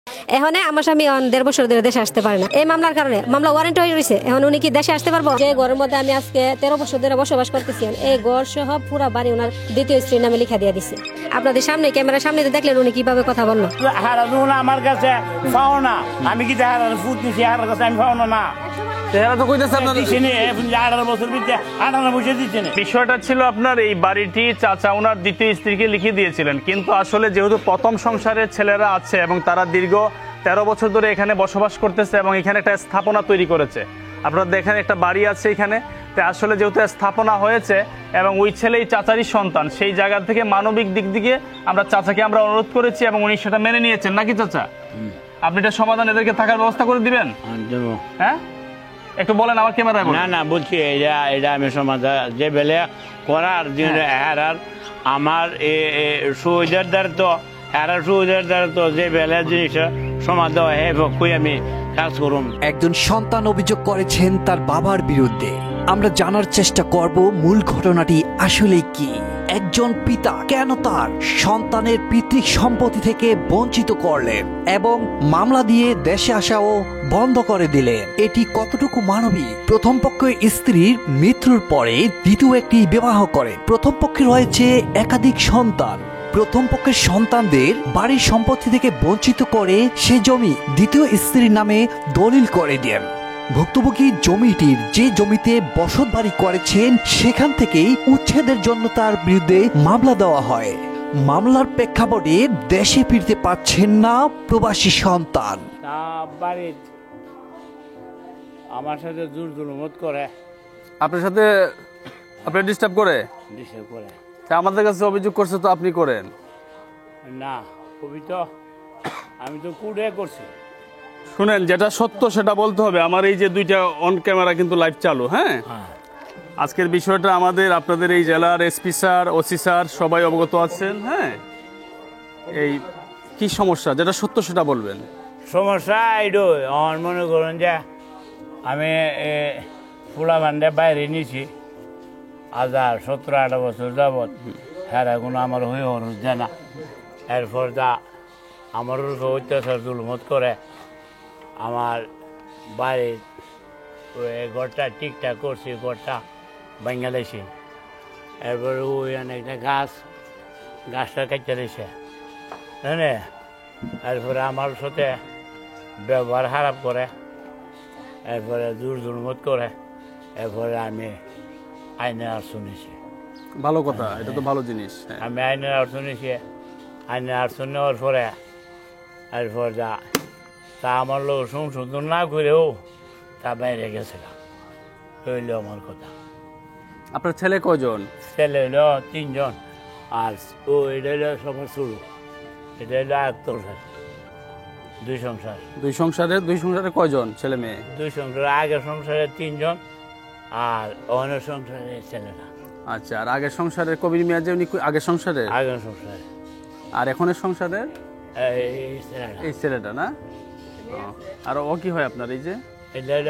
এখন আমার স্বামী 1.5 বছর ধরে দেশে আসতে পারে না এই মামলার কারণে। মামলা ওয়ারেন্ট হয়ে রয়েছে, এখন উনি কি দেশে আসতে পারবো? যে ঘরের মধ্যে আমি আজকে 13 বছর ধরে বসবাস করতেছি, এই ঘর সহ পুরা বাড়ি ওনার দ্বিতীয় স্ত্রীর নামে লিখা দিয়ে দিছে। আপনাদের সামনে ক্যামেরার সামনে দেখলেন উনি কিভাবে কথা বললো। আমার কাছে পাও না, আমি কি হারার ফুট নিছি, হারার কাছে আমি পাও না। বিষয়টা ছিল আপনার এই বাড়িটি চাচা ওনার দ্বিতীয় স্ত্রীকে লিখে দিয়েছিলেন, কিন্তু আসলে যেহেতু প্রথম সংসারের ছেলেরা আছে এবং তারা দীর্ঘ 13 বছর ধরে এখানে বসবাস করতেছে এবং এখানে একটা স্থাপনা তৈরি করেছে, আপনারা দেখেন একটা বাড়ি আছে এখানে। তো আসলে যেহেতু স্থাপনা হয়েছে এবং ওই ছেলেই চাচারই সন্তান, সেই জায়গা থেকে মানবিক দিক থেকে আমরা চাচাকে আমরা অনুরোধ করেছি এবং উনি সেটা মেনে নিয়েছেন, নাকি চাচা? আপনি এটা সমাধান এদেরকে থাকার ব্যবস্থা করে দিবেন? হ্যাঁ, একটু বলেন আমার ক্যামেরায়। না না বলছি, এটা আমি সমাধান যে বেলে করার হারার আমার সুবিধার দ্বারা তো হারার সুবিধার দ্বারা তো যে বেলে জিনিসটা সমাধান হে পক্ষই আমি কাজ করুন। একজন সন্তান অভিযোগ করেছেন তার বাবার বিরুদ্ধে। আমরা জানার চেষ্টা করব মূল ঘটনাটি আসলে কি। একজন পিতা কেন তার সন্তানের পিতৃক সম্পত্তি থেকে বঞ্চিত করলেন এবং মামলা দিয়ে দেশে আসাও বন্ধ করে দিলেন? এটি কতটুকু মানবিক? প্রথম পক্ষের স্ত্রীর মৃত্যুর পরে দ্বিতীয় একটি বিবাহ করেন। প্রথম পক্ষে রয়েছে একাধিক সন্তান। প্রথম পক্ষের সন্তানদের বাড়ির সম্পত্তি থেকে বঞ্চিত করে সে জমি দ্বিতীয় স্ত্রীর নামে দলিল করে দেন। ভুক্তভোগী জমিটির যে জমিতে বসত বাড়ি করেছেন সেখান থেকেই উচ্ছেদের জন্য তার বিরুদ্ধে মামলা দেওয়া হয়। মামলার প্রেক্ষাপটে দেশে ফিরতে পারছেন না প্রবাসী সন্তান। আমার সাথে জোর জুলুমত করে, আপনার সাথে আপনি ডিস্টার্ব করে আমাদের কাছে অভিযোগ করছে, তো আপনি করেন না? আমি তো কুড়ে করছি। শুনেন, যেটা সত্য সেটা বলতে হবে। আমার এই যে দুইটা অন ক্যামেরা কিন্তু লাইভ চালু। হ্যাঁ, আজকের বিষয়টা আমাদের আপনাদের এই জেলার এসপি স্যার, ওসি স্যার সবাই অবগত আছেন। হ্যাঁ, এই কি সমস্যা, যেটা সত্য সেটা বলবেন। সমস্যা এইটাই, আমার মনে করেন যে আমি পোলা বান্ডে বাইরে নিয়েছি আজ 17-18 বছর যাবৎ। হ্যাঁ, এখন আমার হয়ে হরস যায় না। এরপর যা আমার অত্যাচার জুলুমত করে আমার বাড়ির ঘরটা ঠিকঠাক করছি, ঘরটা বাঙ্গালেছি। এরপরে ওই একটা গাছটা কাটতে দিয়েছে, হ্যাঁ। এরপরে আমার সাথে ব্যবহার খারাপ করে, এরপরে জোর জুলুমত করে। এরপরে আমি আইনের আর শুনেছি। ভালো কথা, এটা তো ভালো জিনিস। আমি আইনের আর শুনেছি। আইনের আর নেওয়ার পরে এরপর যা তা আমার লোক সংশোধন না করেও তা বাইরে গেছে। হইল আমার কথা। আপনার ছেলে কয়জন? ছেলে হইল 3 জন, আর ও এটা হইল সবার শুরু। এটা হইল আয়ত্তর 2 সংসার। দুই সংসারে কয়জন ছেলে মেয়ে? 2 সংসারে, আগের সংসারে 3 জন, আর অন্য সংসারে ছেলেরা। আচ্ছা, আর আগের সংসারে কবির মিয়া যে উনি আগের সংসারে? আগের সংসারে। আর এখনের সংসারে এই ছেলেটা না? আর ও কি হয় আপনার? এই যে এটা হইল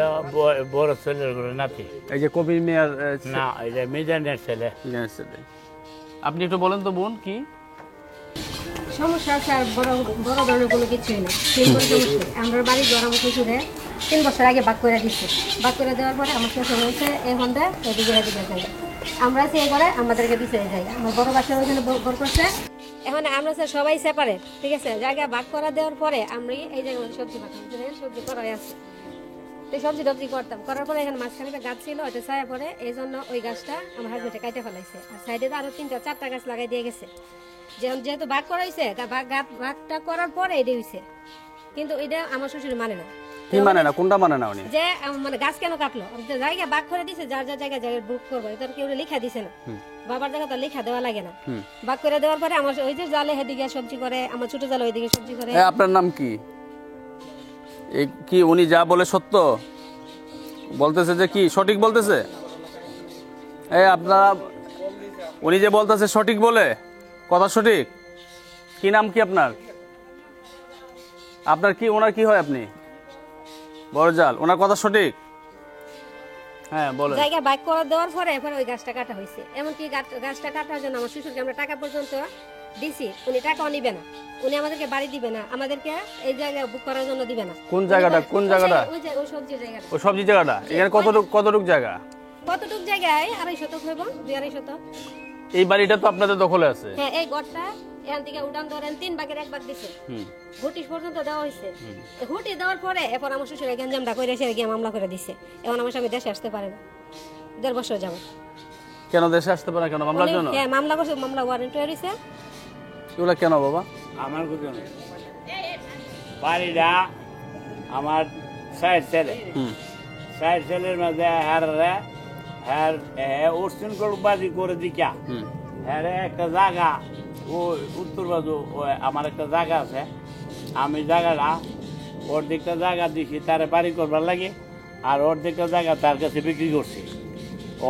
বড় ছেলের করে নাতি। এই যে কবির মিয়ার না, এটা মিজানের ছেলে। আপনি একটু বলেন তো বোন, কি সমস্যা আছে? আর বড় বড় ধরনের কোনো কিছুই না। আমরা বাড়ি গরম কিছু 3 বছর আগে বাক করে দিচ্ছি। বাক করে দেওয়ার পরে আমার শ্বশুর হয়েছে এখন এদিকে যাই, আমরা আছি এই ঘরে, আমাদেরকে পিছিয়ে যাই। আমার বড় বাচ্চা ওইখানে বর করছে। এখন আমরা সবাই সেপারেট, ঠিক আছে। জায়গা ভাগ করা দেওয়ার পরে আমরা এই জায়গায় সবজি পাঠাম, সবজি করাই আছে। তো সবজি টবজি করতাম, করার পরে এখানে মাঝখানে একটা গাছ ছিল, ওইটা ছায়া পড়ে, এই জন্য ওই গাছটা আমার হাজবেন্ডে কাটে ফেলাইছে। আর সাইডে আরো 3-4টা গাছ লাগাই দিয়ে গেছে। যেহেতু ভাগ করা হয়েছে, ভাগটা করার পরে এটা হয়েছে, কিন্তু এটা আমার শ্বশুর মানে না। কি মানে না? কোনটা মানে না উনি? যে মানে গাছ কেন কাটলো? জায়গা ভাগ করে দিছে, যার যার জায়গায় বুক করবো, এটা কেউ লিখা দিছে না। বাবার জায়গা তো লিখা দেওয়া লাগে না। ভাগ করে দেওয়ার পরে আমার ওই যে জালে হেদিকে সবজি করে, আমার ছোট জালে ওইদিকে সবজি করে। আপনার নাম কি? এই কি উনি যা বলে সত্য বলতেছে? যে কি সঠিক বলতেছে? এই আপনারা, উনি যে বলতেছে সঠিক বলে, কথা সঠিক? কি নাম কি আপনার? আপনার কি, ওনার কি হয়? আপনি বড়জাল, ওনার কথা সঠিক? হ্যাঁ বলেন। জায়গা ভাগ করে দেওয়ার পরে ওই গাছটা কাটা হয়েছে। এমনকি গাছটা কাটার জন্য আমার শ্বশুরকে আমরা টাকা পর্যন্ত দিছি, উনি টাকাও নিবে না, উনি আমাদেরকে বাড়ি দিবে না, আমাদেরকে এই জায়গায় বুক করার জন্য দিবে না। কোন জায়গাটা? কোন জায়গাটা? ওই যে ওই সবজি জায়গাটা। ও সবজি জায়গাটা এখানে কতটুক জায়গা? কতটুক জায়গায় 2.5 শতক হইব, 2.5 শতক। এই বাড়িটা তো আপনাদের দখলে আছে। হ্যাঁ, এই ঘরটা এখান থেকে উঠান ধরেন 3 ভাগের 1 ভাগ দিছে, হুটিস পর্যন্ত দেওয়া হয়েছে। হুটি দেওয়ার পরে এখন আমার শ্বশুর গঞ্জামটা করে এসে গিয়ে মামলা করে দিছে। এখন আমার স্বামী দেশে আসতে পারে না, 1.5 বছর যাবত। কেন দেশে আসতে পারে? কেন মামলার জন্য? হ্যাঁ, মামলা করছে, মামলা ওয়ারেন্ট হয়ে রয়েছে। এগুলো কেন বাবা? আমার কথা নেই, বাড়িটা আমার 6 ছেলে, 6 ছেলের মাঝে উচ্ছৃঙ্খল বাজি করে দিকা হ্যাঁ একটা জায়গা ও উত্তর বাজু আমার একটা জায়গা আছে, আমি জায়গাটা অর্ধেকটা জায়গা দিছি তারে বাড়ি করবার লাগে, আর অর্ধেকটা জায়গা তার কাছে বিক্রি করছি।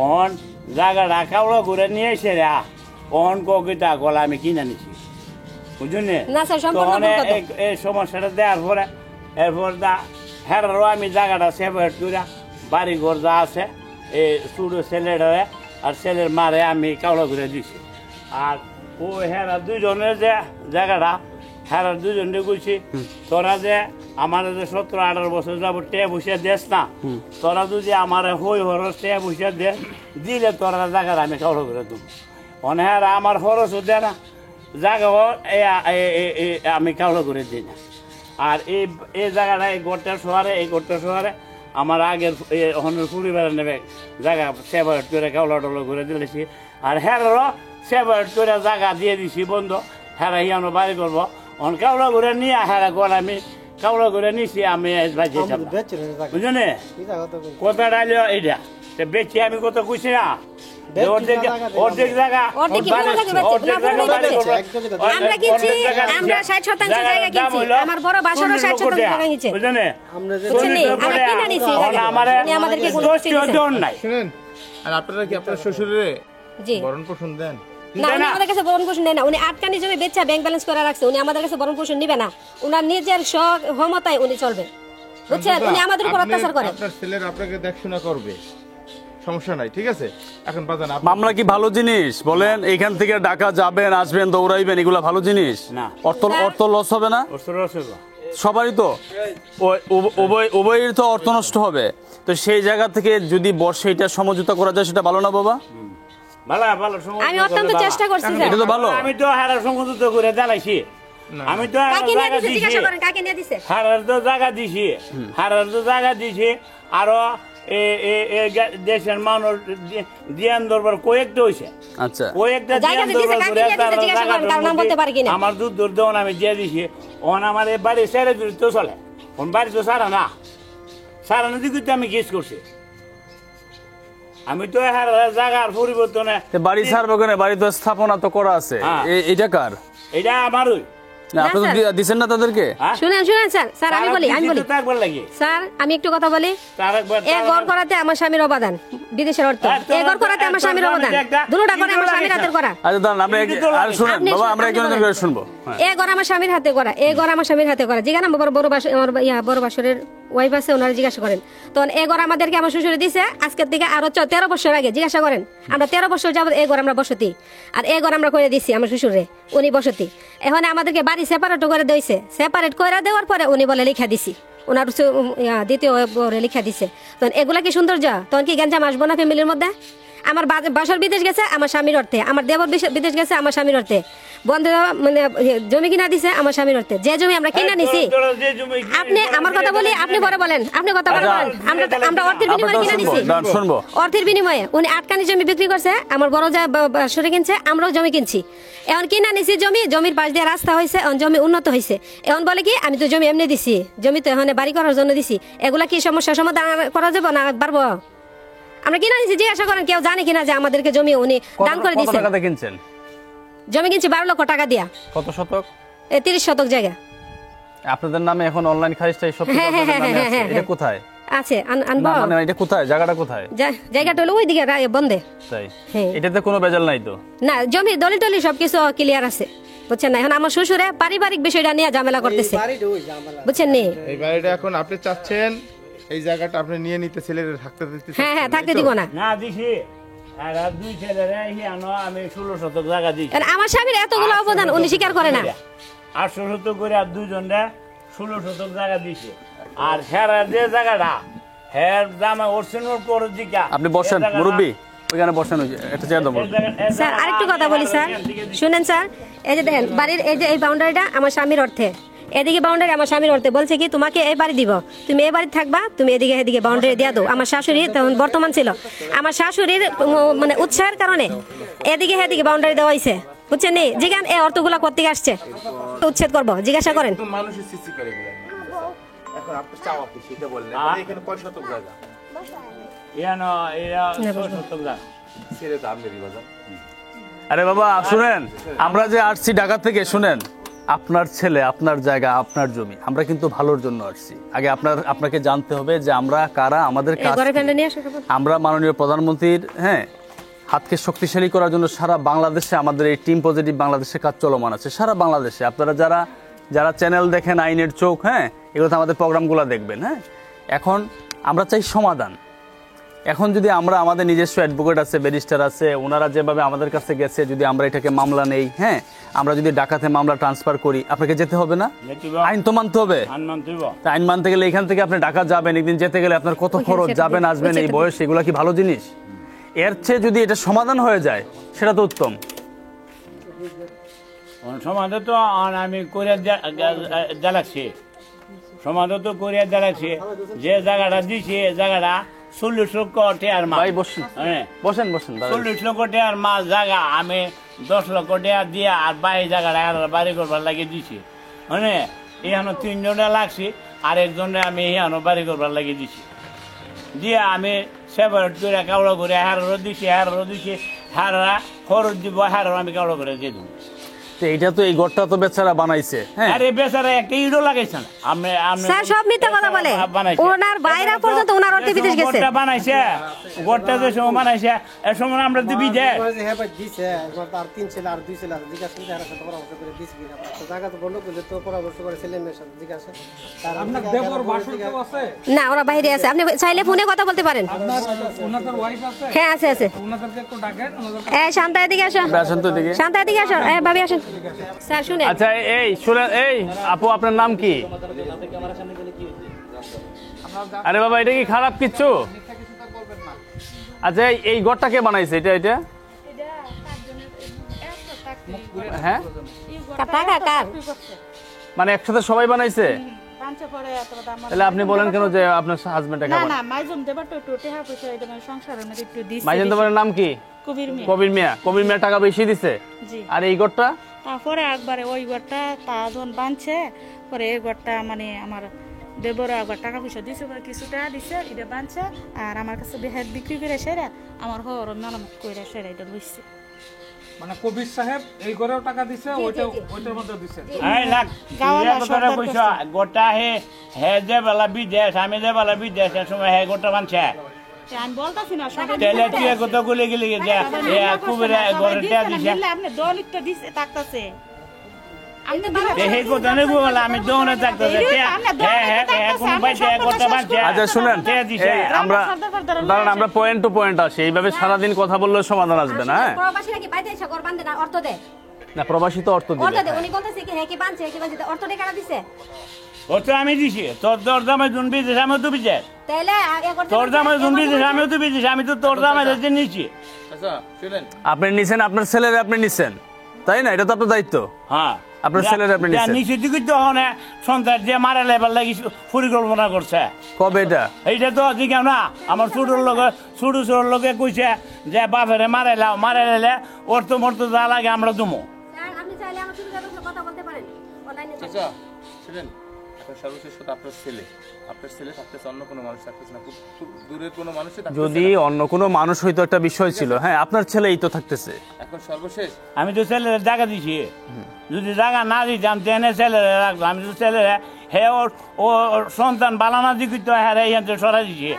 ওহন জায়গাটা কাউড়া ঘুরে নিয়ে এসে রা ওহন কবিতা গলা আমি কিনে নিছি, বুঝুন? না স্যার, সম্পূর্ণ তখন ভুল কথা। এই সমস্যাটা দেওয়ার পরে এরপর হেরারও আমি জায়গাটা সেপারেট করে বাড়ি ঘর যা আছে এই ছোটো ছেলেটারে আর ছেলের মারে আমি কাউড়া ঘুরে দিছি। আর ও হেরা দুজনের যে জায়গাটা হেরার দুজনে কইছি তোরা যে আমার যে 17-18 বছর যাব টেয়া বসে দেস না, তোরা যদি আমার হই হরস টেয়া বসে দে দিলে তোরা জায়গাটা আমি কাউড়া ঘুরে দেবো। অনেহারা আমার খরচও দেয় না, জায়গাও আমি কাউড়া করে দিই না। আর এই জায়গাটা এই গোটা শহরে আমার আগের পরিবারের নেবে জায়গা সেপারেট করে কাউলা টলা করে দিয়েছি। আর হেরারও সেপারেট করে জায়গা দিয়ে দিছি বন্ধ, হেরা হিয়ানো বাড়ি করবো। কাউলা করে নিয়ে হেরা গড় আমি কাউলা করে নিছি, আমি বুঝলেন? কথা ডাইল এইটা বেচি আমি কত খুশি না, অর্ধেক জায়গা আমরা কিনছি, আমরা 60% জায়গা কিনছি, আমার বড় বাসারও 60% জায়গা কিনছে, বুঝছেন? আমরা কিনে নিছি উনি আমাদেরকে কোনো কিছু দিছে নাই। শুনেন, আর আপনারা কি আপনার শ্বশুরে জি ভরণ পোষণ দেন? না, উনি আমাদের কাছে ভরণ পোষণ নেয় না, উনি আটকানি জমি বেচা ব্যাংক ব্যালেন্স করে রাখছে, উনি আমাদের কাছে ভরণ পোষণ নিবে না, উনার নিজের ক্ষমতায় উনি চলবে, বুঝছেন? উনি আমাদের উপর অত্যাচার করে। আপনার ছেলের আপনাকে দেখাশোনা করবে, সমস্যা নাই, ঠিক আছে? এখন বাজান মামলা কি ভালো জিনিস বলেন? এখান থেকে ঢাকা যাবেন, আসবেন, দৌড়াইবেন, এগুলা ভালো জিনিস না। অর্থ লস হবে না? অস্ত্র সবারই তো উভয়ের তো অর্থ নষ্ট হবে। তো সেই জায়গা থেকে যদি বর্ষে এটা সমঝোতা করা যায় সেটা ভালো না বাবা? আমি অত্যন্ত চেষ্টা করছি স্যার। এটা তো ভালো। আমি তো হারার সমুদ্র করে জ্বালাইছি, আমি তো কাকে নিয়ে দিছে জিজ্ঞাসা করেন, কাকে নিয়ে দিছে? হারার তো জায়গা দিছি, আরো দেশের মানুষ দিয়ান দরবার কয়েকটা হইছে। আচ্ছা, কয়েকটা জায়গা দিয়ান দিছে, দরবার কাকে করে নিয়ে দিছে জিজ্ঞাসা করেন, কার নাম বলতে পারি কিনা? আমার দুধ দেওয়ান আমি দিয়ে দিছি। ওন আমার এই বাড়ি ছেড়ে দিলে তো চলে, ওন বাড়ি তো সারা না দিকে আমি গেস করছি। আমি তো জায়গার পরিবর্তনে বাড়ি ছাড়বো কেন? বাড়ি তো স্থাপনা তো করা আছে। এটা কার? এটা আমারই। আপনি তো দিচ্ছেন না তাদেরকে? শুনেন স্যার, আমি বলি স্যার, আমি একটু কথা বলি। এ ঘর করাতে আমার স্বামীর অবদান, বিদেশের অর্থ। এ ঘর করাতে আমার স্বামীর অবদান, দুটোটা করে আমার স্বামীর হাতের করা। আচ্ছা দাঁড়ান, আর শুনেন বাবা, আমরা একজন করে শুনবো। এ ঘর আমার স্বামীর হাতে করা, এ ঘর আমার স্বামীর হাতে করা। জিজ্ঞাসা আমার বড় বাসরের ওয়াইফ আছে, ওনারা জিজ্ঞাসা করেন। তখন এ ঘর আমাদেরকে আমার শ্বশুরে দিছে আজকের থেকে আরো 13 বছর আগে। জিজ্ঞাসা করেন, আমরা 13 বছর যাবত এ ঘর আমরা বসতি, আর এ ঘর আমরা করে দিছি আমার শ্বশুরে, উনি বসতি। এখন আমাদেরকে বাড়ি সেপারেট করে দিয়েছে, সেপারেট করে দেওয়ার পরে উনি বলে লিখা দিছি, ওনার দ্বিতীয় লিখা দিছে। তখন এগুলা কি সৌন্দর্য? তখন কি গ্যাঞ্জাম আসবো না ফ্যামিলির মধ্যে? আমার বাসর বিদেশ গেছে আমার স্বামীর অর্থে, আমার দেবর বিদেশ গেছে আমার স্বামীর অর্থে, বন্ধু মানে জমি কিনা দিছে আমার স্বামীর অর্থে। যে জমি আমরা কিনা নিছি, আপনি আমার কথা বলি, আপনি পরে বলেন, আপনি কথা বলেন। আমরা অর্থের বিনিময়ে কিনা নিছি, অর্থের বিনিময়ে উনি আটকানি জমি বিক্রি করছে, আমার বড় যা সরে কিনছে, আমরাও জমি কিনছি। এখন কিনা নিছি জমির পাশ দিয়ে রাস্তা হয়েছে, এখন জমি উন্নত হয়েছে। এখন বলে কি আমি তো জমি এমনি দিছি, জমি তো এখন বাড়ি করার জন্য দিছি। এগুলা কি সমস্যার সমাধান করা যাবে না? পারবো? আমরা কিনা নিছি, জিজ্ঞাসা করেন কেউ জানে কিনা যে আমাদেরকে জমি উনি দান করে দিয়েছেন। জমি কিনছি 12 লক্ষ টাকা দিয়া। কত শতক? 30 শতক জায়গা। আপনাদের নামে এখন অনলাইন খারিজটা সব এটা কোথায় আছে? আনবো মানে এটা কোথায়? জায়গাটা কোথায়? জায়গাটা হলো ওইদিকে বন্ধে। তাই? এটাতে কোনো ভেজাল নাই তো? না, জমি দলিল টলি সবকিছু ক্লিয়ার আছে, বুঝছেন না? এখন আমার শ্বশুরে পারিবারিক বিষয়টা নিয়ে ঝামেলা করতেছে, বুঝছেন নি? এই বাড়িটা এখন আপনি চাচ্ছেন এই জায়গাটা আপনি নিয়ে নিতে, ছেলের থাকতে দিতে? হ্যাঁ থাকতে দিব না। না দিছি আর দুই ছেলেরা হিয়ানো আমি 16 শতক জায়গা দিছি। আর আমার স্বামীর এতগুলো অবদান উনি স্বীকার করে না। 800 শতক করে আর দুইজনরা 16 শতক জায়গা দিছে। আর হেরার যে জায়গাটা হের দামে অরিজিনাল করে দিকা। আপনি বসেন মুরব্বী, ওইখানে বসেন, ওই যে একটা চেয়ার দেবো। স্যার আরেকটু কথা বলি স্যার, শুনেন স্যার, এই যে দেখেন বাড়ির এই যে এই বাউন্ডারিটা আমার স্বামীর অর্থে, এদিকে বাউন্ডারি আমার স্বামীর অর্থে, বলছে কি তোমাকে এই বাড়ি দিব, তুমি এই বাড়ি থাকবা, তুমি এদিকে এদিকে বাউন্ডারি দিয়ে দাও। আমার শাশুড়ি তখন বর্তমান ছিল, আমার শাশুড়ির মানে উৎসাহের কারণে এদিকে এদিকে বাউন্ডারি দেওয়া হয়েছে, বুঝছেন নি? যেখান এই অর্থগুলা করতে আসছে উচ্ছেদ করবো, জিজ্ঞাসা করেন। মানুষের সৃষ্টি করে এখন আপনি চাওয়া কি সেটা বললেন, এখানে কয় শতক জায়গা ইয়ানো এরা 6 শতক জায়গা ছেড়ে দাম দেরি বাজার। আরে বাবা শুনেন, আমরা যে আসছি ঢাকা থেকে, শুনেন, আপনার ছেলে, আপনার জায়গা, আপনার জমি, আমরা কিন্তু ভালোর জন্য আসছি। আগে আপনাকে জানতে হবে যে আমরা কারা, আমাদের কাজ ঘরে কি। ফ্যানটা নিয়ে আসো। আমরা মাননীয় প্রধানমন্ত্রীর হাতকে শক্তিশালী করার জন্য সারা বাংলাদেশে আমাদের এই টিম পজিটিভ বাংলাদেশে কাজ চলমান আছে। সারা বাংলাদেশে আপনারা যারা চ্যানেল দেখেন, আইনের চোখ, এগুলোতে আমাদের প্রোগ্রামগুলো দেখবেন। এখন আমরা চাই সমাধান। এখন যদি আমরা আমাদের নিজস্ব অ্যাডভোকেট আছে, ব্যারিস্টার আছে, ওনারা যেভাবে আমাদের কাছে গেছে, যদি আমরা এটাকে মামলা নেই, আমরা যদি ঢাকাতে মামলা ট্রান্সফার করি, আপনাকে যেতে হবে না? আইন তো মানতে হবে। তা আইন মানতে গেলে এখান থেকে আপনি ঢাকা যাবেন, একদিন যেতে গেলে আপনার কত খরচ, যাবেন আসবেন, এই বয়স, এগুলা কি ভালো জিনিস? এর চেয়ে যদি এটা সমাধান হয়ে যায় সেটা তো উত্তম। সমাধান তো আমি করে জ্বালাচ্ছি, সমাধান তো করে জ্বালাচ্ছি। যে জায়গাটা দিছি জায়গাটা 40 লক্ষ টাকার মাল। ভাই বসেন, বসেন বসেন। 40 লক্ষ টাকার মাল জায়গা আমি 10 লক্ষ টাকা দিয়ে আর বাড়ি জায়গাটা বাড়ি করবার লাগিয়ে দিছি। মানে এখানে 3 জনে লাগছি, আর একজনে আমি এখানে বাড়ি করবার লাগিয়ে দিছি। দিয়ে আমি সেপারেট করে কাউড়া করে হারও দিছি, হারা খরচ দিব, হারও আমি কাউড়া করে দিয়ে দেবো। এইটা তো এই ঘরটা তো বেচারা বানাইছে। আরে বেচারা একটা ইটও লাগাইছেন। স্যার সব মিথ্যা কথা বলে, ওনার বাইরা পর্যন্ত ওনার অর্থে বিদেশ গেছে। গোটটা বানাইছে, গোটটা যে সময় বানাইছে এ সময় আমরা দিবি দে দিছে আর 3 ছেলে আর 2 ছেলে আর জিজ্ঞাসা করে সাথে পরামর্শ করে দিছি কিনা, তো জায়গা তো বন্ধ করলে তো পরামর্শ করে ছেলে মেয়ের সাথে জিজ্ঞাসা। তার আপনার দেবর বাসন কেউ আছে না? ওরা বাইরে আছে, আপনি চাইলে ফোনে কথা বলতে পারেন। ওনাদের ওয়াইফ আছে? হ্যাঁ আছে আছে। ওনাদেরকে একটু ডাকেন। এই শান্তা এদিকে আসো, আসেন তো এদিকে। শান্তা এদিকে আসো, ভাবি আসেন। স্যার শুনেন, আচ্ছা এই শুনেন, এই আপু আপনার নাম কি? আরে বাবা এটা কি খারাপ কিচ্ছু? আচ্ছা এই ঘরটা কে বানাইছে? এটা হ্যাঁ, টাকা কার? মানে একসাথে সবাই বানাইছে? তাহলে আপনি বলেন কেন যে আপনার হাজবেন্ড টাকা বানায়? না মাইজুম দেবার তো টেহা পয়সা এটা মানে সংসারের মধ্যে একটু দিছে। মাইজান তোমার নাম কি? কবির মিয়া টাকা বেশি দিছে। জি। আর এই ঘরটা তারপরে একবারে ওই ঘরটা তা যখন বানছে পরে এই ঘরটা মানে আমার দেবর একবার টাকা পয়সা দিছে, পরে কিছু টাকা দিছে, এটা বানছে আর আমার কাছে বেহাত বিক্রি করে সেরা আমার হওয়ার মেলামত করে সেরা এটা লইছে। মানে কবির সাহেব এই ঘরেও টাকা দিছে, ওইটার মধ্যে দিছে। গোটা হে যে বেলা বিদেশ, আমি যে বেলা বিদেশ সময় হে গোটা বানছে। আমি বলতাছি না তেলে তুই কত গুলি গেলি যে কুবের ঘরটা দিছে, আপনি দলিত তো দিছে থাকতাছে। আচ্ছা শুনেন, আমরা পয়েন্ট টু পয়েন্ট আসি, এইভাবে সারাদিন কথা বললে সমাধান আসবে না। প্রবাসীরা কি বাইরে এসে ঘর বাঁধে না? অর্থ দেয় না, প্রবাসী তো অর্থ দিবে। উনি বলতেছে কি হ্যাঁ কি বাঁধছে, কি বাঁধছে, অর্থ দিয়ে কারা দিছে? অর্থ আমি দিছি, তোর দামে জুন বিদেশ আমি তো বিদেশ, তাইলে তোর দামে জুন বিদেশ আমিও তো বিদেশ, আমি তো তোর দামে নিচ্ছি। আচ্ছা শুনেন, আপনি নিছেন, আপনার ছেলেরা আপনি নিছেন, তাই না? এটা তো আপনার দায়িত্ব। হ্যাঁ আপনার ছেলেরা আপনি নিছেন। নিশ্চিত তখন সন্তান যে মারা লেবার লাগি পরিকল্পনা করছে। কবে এটা? এইটা তো জিজ্ঞাসা না, আমার ছোট লোকে কইছে যে বাপেরে মারাইলে অর্থ মর্ত যা লাগে আমরা দুমো। আপনি চাইলে আমার সাথে কথা বলতে পারেন অনলাইনে। আচ্ছা শুনেন, এখন সর্বশেষ কথা আপনার ছেলে থাকতেছে, অন্য কোনো মানুষ থাকতেছে না, খুব দূরের কোনো মানুষ। যদি অন্য কোনো মানুষ হয়তো একটা বিষয় ছিল, হ্যাঁ আপনার ছেলেই তো থাকতেছে। এখন সর্বশেষ আমি তো ছেলের জায়গা দিছি, যদি জায়গা না দিতাম তেনে ছেলেরা রাখবো। আমি তো ছেলেরা হে ও সন্তান বালানা দিকে তো হ্যাঁ সরাই দিছি।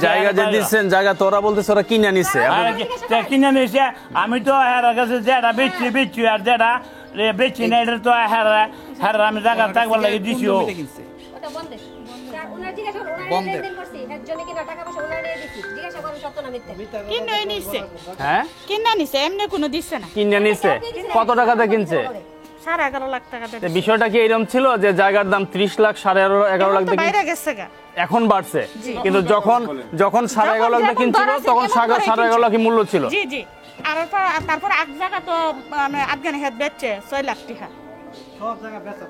জায়গা যে দিচ্ছেন, জায়গা তোরা বলতেছে ওরা কিনে নিচ্ছে, কিনে নিয়েছে। আমি তো হের কাছে যেটা বেচছি আর যেটা বেচি না, এটা তো হ্যাঁ আমি জায়গা থাকবার লাগে দিছি। ও ওটা বন্ধ স্যার ওনার জিজ্ঞাসা করুন, ওনার লেনদেন করছি এর জন্য কিনা টাকা পয়সা ওনার দিয়ে দিছি, জিজ্ঞাসা করুন সত্য না মিথ্যা। কিনে নিছে, হ্যাঁ কিনে নিছে, এমনি কোনো দিচ্ছে না। কিনে নিছে কত টাকাতে কিনছে? 11.5 লাখ টাকা তো বিষয়টা কি এরকম ছিল যে জায়গার দাম 30 লাখ 11.5 লাখ দিয়ে বাইরে গেছে গা। এখন বাড়ছে, কিন্তু যখন 11.5 লাখ দিয়ে কিনছিল তখন 11.5 লাখ মূল্য ছিল। জি জি। আর তারপর এক জায়গা তো মানে আফগানি হেড বেচছে 6 লাখ টাকা। সব জায়গা বেচা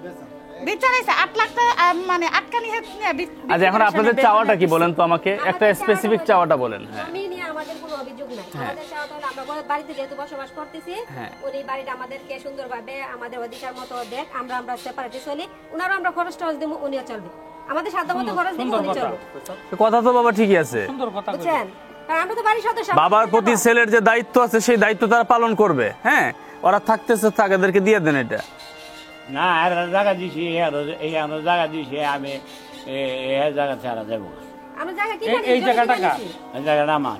বিচারাইছে 8 লাখ টাকা, মানে আটকানি হেড নিয়ে আচ্ছা, এখন আপনাদের চাওয়াটা কি বলেন তো আমাকে, একটা স্পেসিফিক চাওয়াটা বলেন। হ্যাঁ, আমি নিয়ে আমাদের কোনো অভিযোগ নাই, আমাদের চাওয়াটা হলো আমরা বাড়িতে যেহেতু বসবাস করতেছি, উনি বাড়িটা আমাদেরকে সুন্দরভাবে আমাদের অধিকার মতো দেখ, আমরা সেপারেটে চলি, উনারও আমরা খরচ টরচ দিব, উনিও চলবে, আমাদের সাধ্য মতো খরচ দিব, উনি চলবে। কথা তো বাবা ঠিকই আছে, বুঝছেন, কারণ আমরা তো বাড়ির সদস্য। বাবার প্রতি ছেলের যে দায়িত্ব আছে সেই দায়িত্ব তারা পালন করবে। হ্যাঁ, ওরা থাকতেছে তাদেরকে দিয়ে দেন এটা। না আর জায়গা দিছি, এই আমরা জায়গা দিছি, আমি এই জায়গা ছাড়া যাবো। আমরা জায়গা কি এই জায়গাটা কার? এই জায়গাটা আমার।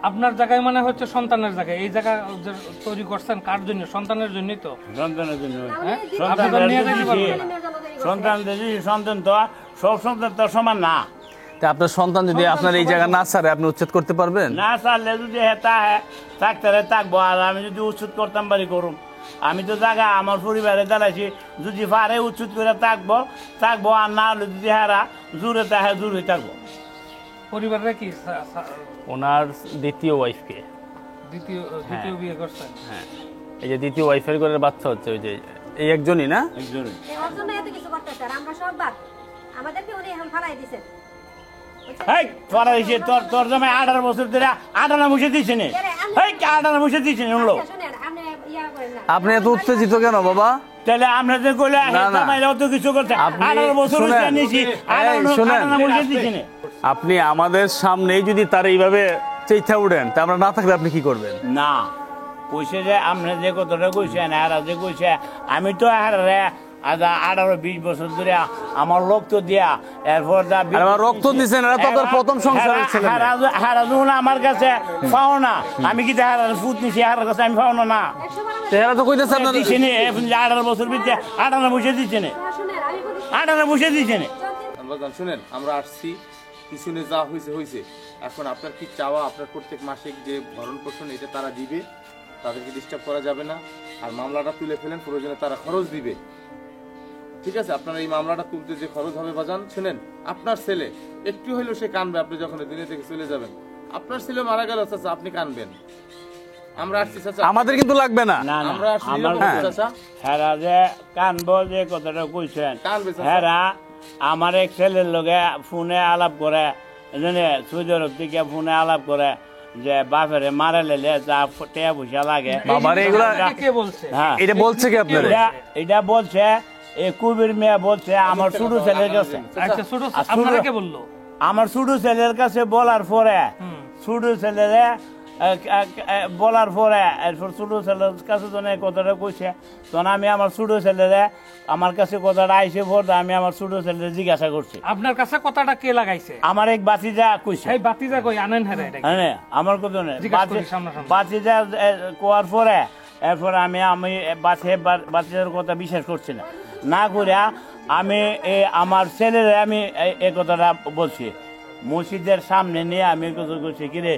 আপনার জায়গায় মানে হচ্ছে সন্তানের জায়গায়। এই জায়গা যে তৈরি করছেন কার জন্য? সন্তানের জন্যই তো। সন্তানের জন্য আপনি তো নিয়ে যেতে পারবেন না। সন্তান তো সব সন্তান তো সমান না। তা আপনার সন্তান যদি আপনার এই জায়গা না ছাড়ে আপনি উচ্ছেদ করতে পারবেন? না ছাড়লে যদি থাকতে থাকবো, আর আমি যদি উচ্ছেদ করতাম বাড়ি করুম। আমি তো জায়গা আমার পরিবারে দাঁড়াইছি, যদি পারে উচ্ছেদ করে থাকবো, আর না হলে যদি হারা জোরে তাহে জোরে থাকবো। পরিবারে কি ওনার দ্বিতীয় ওয়াইফকে, দ্বিতীয় বিয়ে করছেন? হ্যাঁ, এই যে দ্বিতীয় ওয়াইফের করে বাচ্চা হচ্ছে, ওই যে এই একজনই না? একজনই। ওর জন্য এত কিছু করতে স্যার, আমরা সব বাদ, আমাদেরকে উনি এখন ফালাই দিয়েছেন। হেই তোরা দিছে, তোর জামাই 18 বছর ধরে 18 বসে দিছে নে। হেই 18 বসে দিছে নে লোক। শুনেন, আপনি ইয়া করেন না। আপনি এত উত্তেজিত কেন বাবা? তাহলে আমরা যে কইলে না, না। জামাই অত কিছু করছে, আপনি 18 বছর শুনেন, হইছে নিছি, শুনেন। 18 বসে দিছে নে। আপনি আমাদের সামনেই যদি তার এইভাবে চেইথা উঠেন, তা আমরা না থাকলে আপনি কি করবেন? না কইছে যে আমরা যে কথাটা কইছেন, এরা যে কইছে, আমি তো হারে 18-20 বছর ধরে আমার রক্ত দিয়া, এরপর আর আমার রক্ত দিছেন, এরা তো আপনার প্রথম সংসারের ছেলে মেয়ে। হারা যখন আমার কাছে পাও না, আমি কি হারার ফুট নিছি, হারার কাছে আমি পাও না। তো এরা তো কইতেছে আপনার দিছে নে 18 বছর ভিতরে 18 বসে দিচ্ছে নে, শুনেন, আমি বলি 18 বসে দিচ্ছে নে। বাজান শুনেন, আমরা আসছি, পিছনে যা হয়েছে। এখন আপনার কি চাওয়া, আপনার প্রত্যেক মাসিক যে ভরণ পোষণ এটা তারা দিবে, তাদেরকে ডিস্টার্ব করা যাবে না। আর মামলাটা তুলে ফেলেন, প্রয়োজনে তারা খরচ দিবে। ঠিক আছে, আপনার এই মামলাটা তুলতে যে খরচ হবে বাজান, শুনেন, আপনার ছেলে একটু হইলেও সে কানবে আপনি যখন দুনিয়া থেকে চলে যাবেন। আপনার ছেলে মারা গেল চাচা, আপনি কানবেন। আমরা আসছি চাচা, আমাদের কিন্তু লাগবে না। না না, আমরা আসছি আমার নিরাপদে চাচা। হেরা যে কানবো যে কথাটা কইছেন, কানবে চাচা। হেরা আমার এক ছেলের লগে ফোনে আলাপ করে, সৌদি আরব থেকে ফোনে আলাপ করে যে বাপেরে মারা লেলে যা টাকা পয়সা লাগে। বাবারে এগুলা কে বলছে? হ্যাঁ, এটা বলছে কি আপনারা? এটা বলছে এই কুবির মেয়ে বলছে আমার ছোট ছেলের কাছে। আচ্ছা, ছোট আর আপনারা কে বললো? আমার ছোট ছেলের কাছে বলার পরে, ছোট ছেলেরে বলার পরে এরপর ছোট ছেলের কাছে যখন এই কথাটা কইছে, তখন আমি আমার ছোট ছেলেরে, আমার কাছে কথাটা আইসে পড়ে আমি আমার ছোট ছেলেরে জিজ্ঞাসা করছি। আপনার কাছে কথাটা কে লাগাইছে? আমার এক বাতিজা কইছে। এই বাতিজা কই আনেন? হ্যাঁ, এটা কি? হ্যাঁ, আমার কথা নেই। জিজ্ঞাসা করি সামনাসামনি। বাতিজা কোয়ার পরে এরপর আমি বাতিজার কথা বিশ্বাস করছি না করিয়া আমি আমার ছেলেরে আমি এই কথাটা বলছি, মসজিদের সামনে নিয়ে আমি এই কথা করছি, কিরে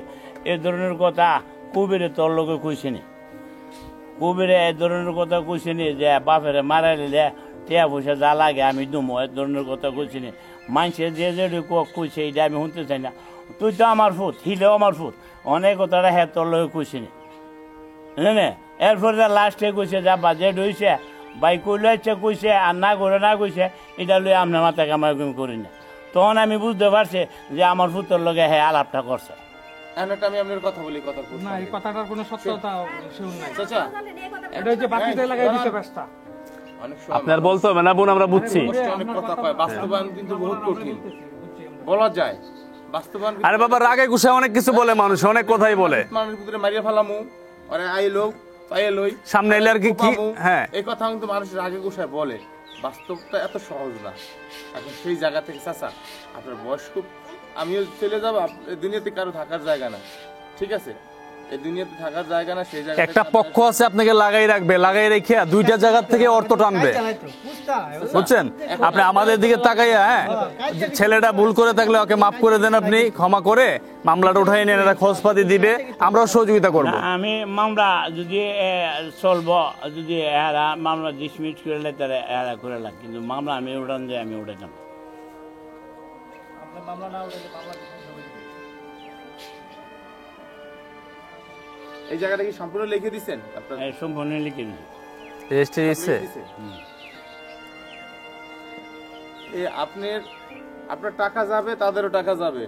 এ ধরনের কথা কবিরে তোর লোকে কইছিনি, কবিরে এ ধরনের কথা কইছিনি যে বাপেরে মারা দিলে টিয়া পয়সা যা লাগে আমি দুমো, এ ধরনের কথা কইছিনি। মানুষে যে কইছে এটা আমি শুনতে চাই না। তুই তো আমার ফুট, হিলেও আমার ফুট, অনেক কথাটা হ্যাঁ তোর লোকে কইছিনি, বুঝলেন? এরপরে লাস্টে কইছে যা বাজেট হয়েছে বাই কইলে ইচ্ছে কইছে, আর না করে না কইছে, এটা লই আপনার মাথা কামাই করি না। তখন আমি বুঝতে পারছি যে আমার ফুটোর লগে হ্যাঁ আলাপটা করছে। এখন একটা আমি আপনার কথা বলি, কথা না, এই কথাটার কোনো সত্যতা শুন নাই চাচা। এটা হচ্ছে বাতিজা লাগাই দিতে ব্যস্ত। অনেক সময় আপনার বলতে হবে না বোন, আমরা বুঝছি। অনেক কথা কয়, বাস্তবায়ন কিন্তু বহুত কঠিন, বলা যায় বাস্তবায়ন। আরে বাবা, রাগে গুছে অনেক কিছু বলে মানুষ, অনেক কথাই বলে। মানুষের ভিতরে মারিয়া ফেলামু, আরে আইলো পাইলই সামনে এলে আর কি কি, হ্যাঁ, এই কথা কিন্তু মানুষের আগে গুছায় বলে। বাস্তবটা এত সহজ না। এখন সেই জায়গা থেকে চাচা, আপনার বয়স খুব, আমিও চলে যাবো, দুনিয়াতে কারো থাকার জায়গা না, ঠিক আছে? এই দুনিয়াতে থাকার জায়গা না, সেই জায়গা একটা পক্ষ আছে আপনাকে লাগাই রাখবে, লাগাই রেখে দুইটা জায়গা থেকে অর্থ টানবে, বুঝছেন? আপনি আমাদের দিকে তাকাইয়া, হ্যাঁ, ছেলেটা ভুল করে থাকলে ওকে মাফ করে দেন, আপনি ক্ষমা করে মামলাটা উঠাই নেন, এরা খোঁজপাতি দিবে, আমরাও সহযোগিতা করব। আমি মামলা যদি চলবো, যদি এরা মামলা ডিসমিস করলে তারা এরা করে লাগ, কিন্তু মামলা আমি উঠান যে আমি উঠেতাম। এই জায়গাটা কি সম্পূর্ণ লিখে দিচ্ছেন আপনার? সম্পূর্ণ লিখে দিই। রেজিস্ট্রি দিচ্ছে? আপনার টাকা যাবে, তাদেরও টাকা যাবে।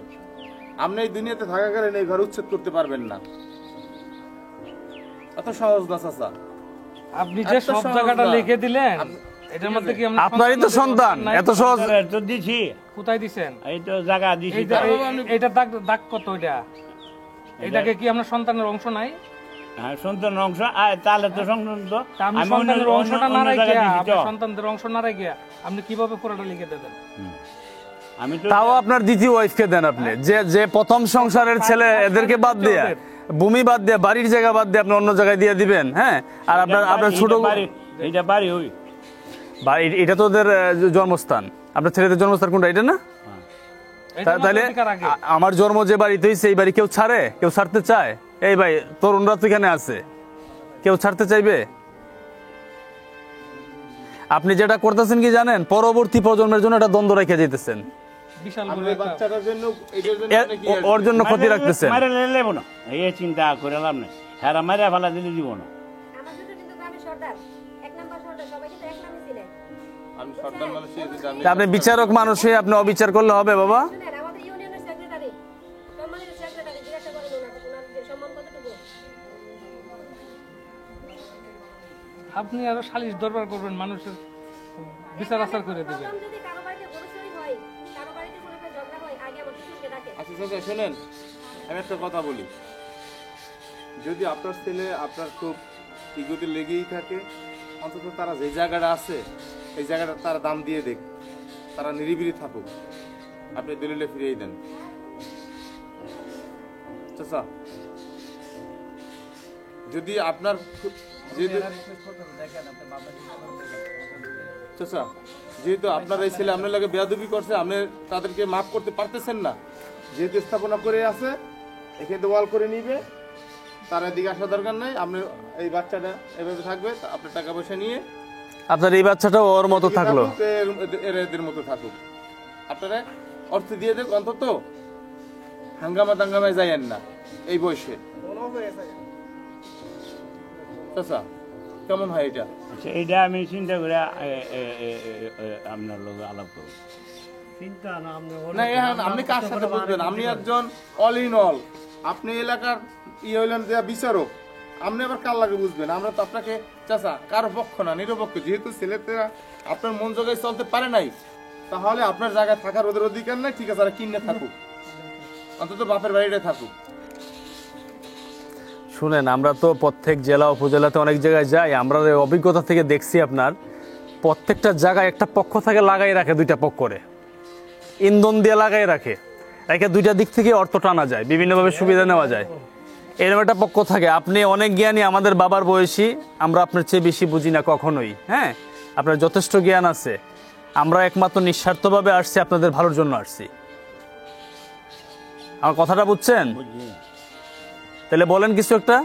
আপনি এই দুনিয়াতে থাকাকালীন এই ঘর উচ্ছেদ করতে পারবেন না, এত সহজ না চাচা। আপনি যে সব জায়গাটা লিখে দিলেন, এটার মধ্যে কি আপনারই তো সন্তান, এত সহজ তো দিছি। কোথায় দিছেন? এই তো জায়গা দিছি। এটা দাগ কত? এটাকে কি আপনার সন্তানের অংশ নাই? হ্যাঁ, সন্তানের অংশ, তাহলে তো সন্তান তো আমি সন্তানের অংশটা না রেখে, আপনার সন্তানদের অংশ না রেখে আপনি কিভাবে পুরোটা লিখে দেবেন? আমি তো তাও আপনার দ্বিতীয় ওয়াইফকে দেন আপনি, যে প্রথম সংসারের ছেলে, এদেরকে বাদ দিয়ে, ভূমি বাদ দিয়ে, বাড়ির জায়গা বাদ দিয়ে আপনি অন্য জায়গায় দিয়ে দিবেন, হ্যাঁ? আর আপনার ছোট এইটা বাড়ি হই, এটা তো ওদের জন্মস্থান, আপনার ছেলেদের জন্মস্থান কোনটা, এটা না? তাহলে আমার জন্ম যে বাড়িতে হয়েছে, এই বাড়ি কেউ ছাড়ে? কেউ ছাড়তে চায়? এই ভাই, তরুণরা তো এখানে আছে, কেউ ছাড়তে চাইবে? আপনি যেটা করতেছেন কি জানেন, পরবর্তী প্রজন্মের জন্য একটা দ্বন্দ্ব রেখে যেতেছেন, ওর জন্য ক্ষতি রাখতেছেন। এই চিন্তা করে লাভ নেই, হ্যাঁ মারা ফেলা দিলে দিব না। আপনি বিচারক মানুষ হয়ে আপনি অবিচার করলে হবে বাবা? আপনি আরো সালিশ দরবার করবেন, মানুষের বিচার আচার করে দেবেন। আচ্ছা চাচা শোনেন, আমি একটা কথা বলি, যদি আপনার ছেলে আপনার খুব ইগোতে লেগেই থাকে, অন্তত তারা যে জায়গাটা আছে এই জায়গাটা তারা দাম দিয়ে দেখ, তারা নিরিবিলি থাকুক, আপনি দলিলে ফিরিয়ে দেন। চাচা যদি আপনার চাচা যেহেতু আপনার এই ছেলে আপনার লাগে বেয়াদবি করছে, আপনি তাদেরকে মাফ করতে পারতেছেন না, যেহেতু স্থাপনা করে আছে এখানে ওয়াল করে নিবে, তার এদিকে আসা দরকার নাই, আপনি এই বাচ্চাটা এভাবে থাকবে, আপনার টাকা পয়সা নিয়ে আপনার এই বাচ্চাটা ওর মতো থাকলো, এদের মতো থাকুক, আপনারা অর্থ দিয়ে দেখ, অন্তত হাঙ্গামা দাঙ্গামায় যাইয়েন না এই বয়সে। চাচা কেমন হয় এটা? আচ্ছা, এইটা আমি চিন্তা করে আপনার লোক আলাপ করবো। না এখন আপনি কার সাথে বুঝবেন? আপনি একজন অল ইন অল, আপনি এলাকার হইলেন যে বিচারক, আপনি আবার কার লাগে বুঝবেন? আমরা তো আপনাকে চাচা কারো পক্ষ না, নিরপেক্ষ। যেহেতু ছেলেটা আপনার মন জোগায় চলতে পারে নাই, তাহলে আপনার জায়গায় থাকার ওদের অধিকার নাই, ঠিক আছে, কিনে থাকুক, অন্তত বাপের বাড়িতে থাকুক। শুনেন, আমরা তো প্রত্যেক জেলা উপজেলাতে অনেক জায়গায় যাই, আমরা অভিজ্ঞতা থেকে দেখছি আপনার প্রত্যেকটা জায়গায় একটা পক্ষ থেকে লাগাই রাখে, দুইটা পক্ষ করে ইন্ধন দিয়ে লাগাই রাখে, দুইটা দিক থেকে অর্থ টানা যায়, বিভিন্নভাবে সুবিধা নেওয়া যায়, এরকম একটা পক্ষ থাকে। আপনি অনেক জ্ঞানী, আমাদের বাবার বয়সী, আমরা আপনার চেয়ে বেশি বুঝি না কখনোই, হ্যাঁ, আপনার যথেষ্ট জ্ঞান আছে, আমরা একমাত্র নিঃস্বার্থভাবে আসছি, আপনাদের ভালোর জন্য আসছি। আমার কথাটা বুঝছেন? তাহলে বলেন কিছু একটা।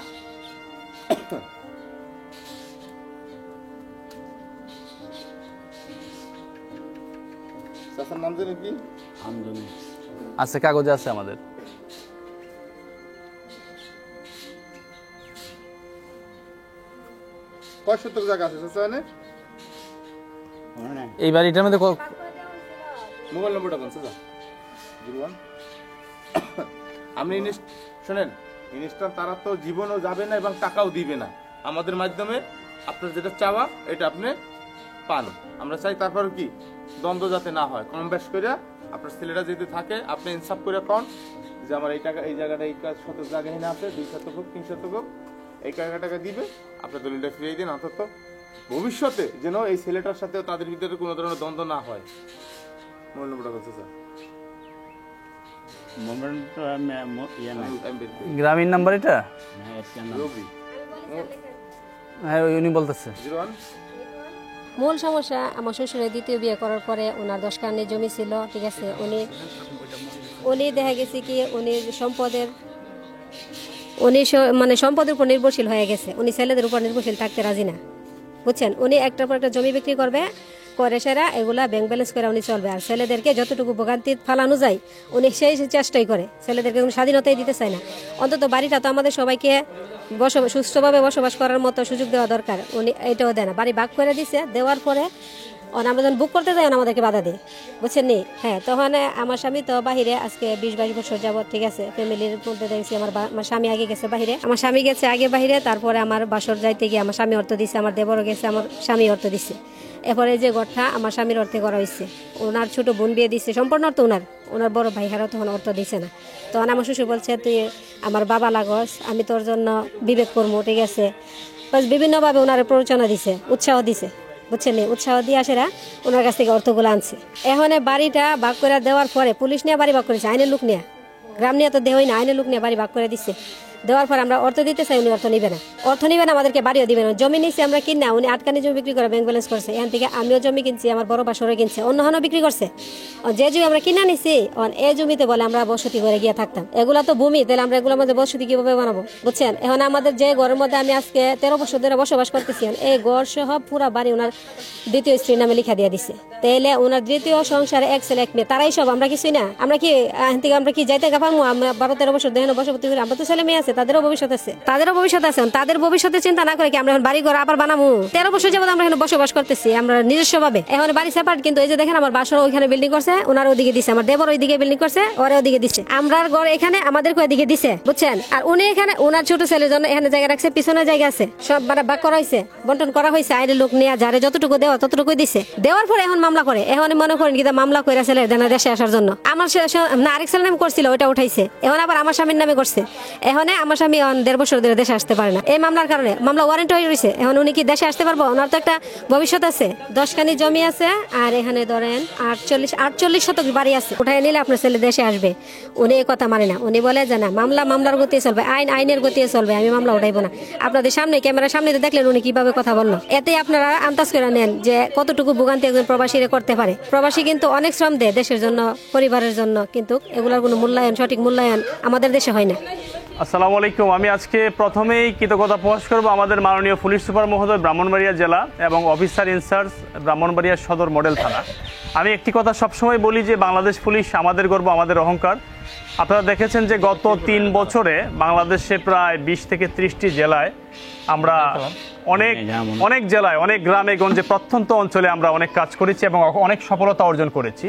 চাচার নাম জানেন কি? আছে, কাগজে আছে আমাদের। কয় শতক জায়গা আছে চাচা? এই বাড়িটার মধ্যে মোবাইল নম্বরটা কোন চাচা? 01 আমি শোনেন, ইনস্ট্যান্ট তারা তো জীবনও যাবে না এবং টাকাও দিবে না, আমাদের মাধ্যমে আপনার যেটা চাওয়া এটা আপনি পান। আমরা চাই তারপরে কি দ্বন্দ্ব যাতে না হয়, কম বেশ করে আপনার ছেলেটা যদি থাকে আপনি ইনসাফ করে পান যে আমার এই টাকা, এই জায়গাটা এই শতক জায়গা এখানে আছে, 2 শতক হোক 3 শতক হোক, এই টাকা দিবে, আপনার দলিলটা ফিরিয়ে দিন, অন্তত ভবিষ্যতে যেন এই ছেলেটার সাথে তাদের ভিতরে কোনো ধরনের দ্বন্দ্ব না হয়। মোবাইল নম্বরটা কত স্যার? গ্রামীণ নাম্বার এটা। রবি হ্যাঁ উনি বলতেছে 01 মূল সমস্যা আমার শ্বশুরের দ্বিতীয় বিয়ে করার পরে ওনার 10 কানি জমি ছিল, ঠিক আছে। উনি দেখা গেছে কি মানে সম্পদের উপর নির্ভরশীল হয়ে গেছে। উনি ছেলেদের উপর নির্ভরশীল থাকতে রাজি না, বুঝছেন। উনি একটার পর একটা জমি বিক্রি করবে, করে সেরা এগুলা ব্যাংক ব্যালেন্স করে উনি চলবে। আর ছেলেদেরকে যতটুকু ভোগান্তি ফালানো যায় উনি সেই চেষ্টাই করে, ছেলেদেরকে কোনো স্বাধীনতাই দিতে চায় না। অন্তত বাড়িটা তো আমাদের সবাইকে সুস্থভাবে বসবাস করার মতো সুযোগ দেওয়া দরকার, উনি এটাও দেয় না। বাড়ি ভাগ করে দিছে, দেওয়ার পরে আমরা যখন বুক করতে যাই আমাদেরকে বাধা দেয়, বুঝছেন নি। হ্যাঁ, তখন আমার স্বামী তো বাহিরে আজকে 20-22 বছর যাবত, ঠিক আছে। ফ্যামিলির মধ্যে দেখছি আমার স্বামী আগে গেছে বাহিরে, আমার স্বামী গেছে আগে বাহিরে। তারপরে আমার বাসর যাইতে গিয়ে আমার স্বামী অর্থ দিছে, আমার দেবরও গেছে, আমার স্বামী অর্থ দিছে। এরপরে যে ঘরটা আমার স্বামীর অর্থে করা হয়েছে, ওনার ছোট বোন বিয়ে দিচ্ছে, সম্পূর্ণ অর্থ ওনার বড় ভাই হারাও তখন অর্থ দিছে না। তখন আমার শ্বশুর বলছে তুই আমার বাবা লাগস, আমি তোর জন্য বিবেক করবো, ঠিক আছে। বাস বিভিন্নভাবে ওনার প্ররোচনা দিছে, উৎসাহ দিছে, বুঝছেন। উৎসাহ দিয়ে আসেরা ওনার কাছ থেকে অর্থগুলো আনছে। এখন বাড়িটা ভাগ করে দেওয়ার পরে পুলিশ নিয়ে বাড়ি ভাগ করেছে, আইনের লোক নিয়ে, গ্রাম নিয়ে তো দেওয়াই না, আইনের লোক নিয়ে বাড়ি ভাগ করে দিচ্ছে। দেওয়ার পর আমরা অর্থ দিতে চাই, উনি অর্থ নিবে না, আমাদেরকে বাড়িও দিবে না। জমি নিচ্ছে আমরা কিনা, উনি 8 কানি জমি বিক্রি করে ব্যাংক ব্যালেন্স করছে। এখান থেকে আমিও জমি কিনছি, আমার বড় বাসরও কিনছে, অন্য হানও বিক্রি করছে। যে জমি আমরা কিনা নিছি, এই জমিতে বলে আমরা বসতি করে গিয়ে থাকতাম। এগুলা তো ভূমি, তাহলে আমরা এগুলোর মধ্যে বসতি কিভাবে বানাবো, বুঝছেন। এখন আমাদের যে ঘরের মধ্যে আমি আজকে 13 বছর ধরে বসবাস করতেছি, এই ঘর সহ পুরা বাড়ি ওনার দ্বিতীয় স্ত্রীর নামে লিখা দিয়ে দিছে। তাহলে ওনার দ্বিতীয় সংসারে 1 ছেলে 1 মেয়ে, তারাই সব, আমরা কিছুই না। আমরা কি এখান থেকে আমরা কি যাইতে পারবো? আমরা 12-13 বছর দেখেন বসবাস করি, আমরা তো ছেলে মেয়ে আছে, তাদেরও ভবিষ্যৎ আছে, তাদের ভবিষ্যতে চিন্তা না করে কি আমরা এখন বাড়ি ঘর আবার বানাবো? 13 বছর যাবত আমরা এখানে বসবাস করতেছি আমরা নিজস্ব ভাবে। এখন বাড়ি সেপারেট, কিন্তু এই যে দেখেন আমার বাসর ওইখানে বিল্ডিং করছে, ওনার ওদিকে দিছে, আমার দেবর ওইদিকে বিল্ডিং করছে, ওরে ওদিকে দিছে, আমরা ঘর এখানে আমাদের ওইদিকে দিছে, বুঝছেন। আর উনি এখানে ওনার ছোট ছেলের জন্য এখানে জায়গা রাখছে, পিছনে জায়গা আছে, সব ভাগ করা হয়েছে, বন্টন করা হয়েছে। আইনের লোক নিয়ে যারে যতটুকু দেওয়া ততটুকুই দিছে। দেওয়ার পরে এখন মামলা করে, এখন মনে করেন কি মামলা করে ছেলে দেশে আসার জন্য। আমার না আরেক ছেলের নামে করছিল, ওইটা উঠাইছে, এখন আবার আমার স্বামীর নামে করছে। এখন আমার স্বামী 1.5 বছর ধরে দেশে আসতে পারে না এই মামলার কারণে। মামলা ওয়ারেন্ট হয়ে রয়েছে, এখন উনি কি দেশে আসতে পারবো? ওনার তো একটা ভবিষ্যৎ আছে, 10 কানি জমি আছে, আর এখানে ধরেন 48 শতক বাড়ি আছে। উঠাই নিলে আপনার ছেলে দেশে আসবে, উনি এই কথা মানে না। উনি বলে যে না, মামলার গতি চলবে, আইনের গতি চলবে, আমি মামলা উঠাইবো না। আপনাদের সামনে ক্যামেরার সামনে দেখলেন উনি কিভাবে কথা বললো। এতে আপনারা আন্দাজ করে নেন যে কতটুকু ভোগান্তি একজন প্রবাসী করতে পারে। প্রবাসী কিন্তু অনেক শ্রম দেয় দেশের জন্য, পরিবারের জন্য, কিন্তু এগুলোর কোনো সঠিক মূল্যায়ন আমাদের দেশে হয় না। আসসালামু আলাইকুম। আমি আজকে প্রথমেই কৃতজ্ঞতা প্রকাশ করব আমাদের মাননীয় পুলিশ সুপার মহোদয় ব্রাহ্মণবাড়িয়া জেলা এবং অফিসার ইনচার্জ ব্রাহ্মণবাড়িয়া সদর মডেল থানা। আমি একটি কথা সবসময় বলি যে বাংলাদেশ পুলিশ আমাদের গর্ব, আমাদের অহংকার। আপনারা দেখেছেন যে গত 3 বছরে বাংলাদেশে প্রায় 20 থেকে 30টি জেলায় আমরা অনেক জেলায়, অনেক গ্রামে গঞ্জে, প্রত্যন্ত অঞ্চলে আমরা অনেক কাজ করেছি এবং অনেক সফলতা অর্জন করেছি।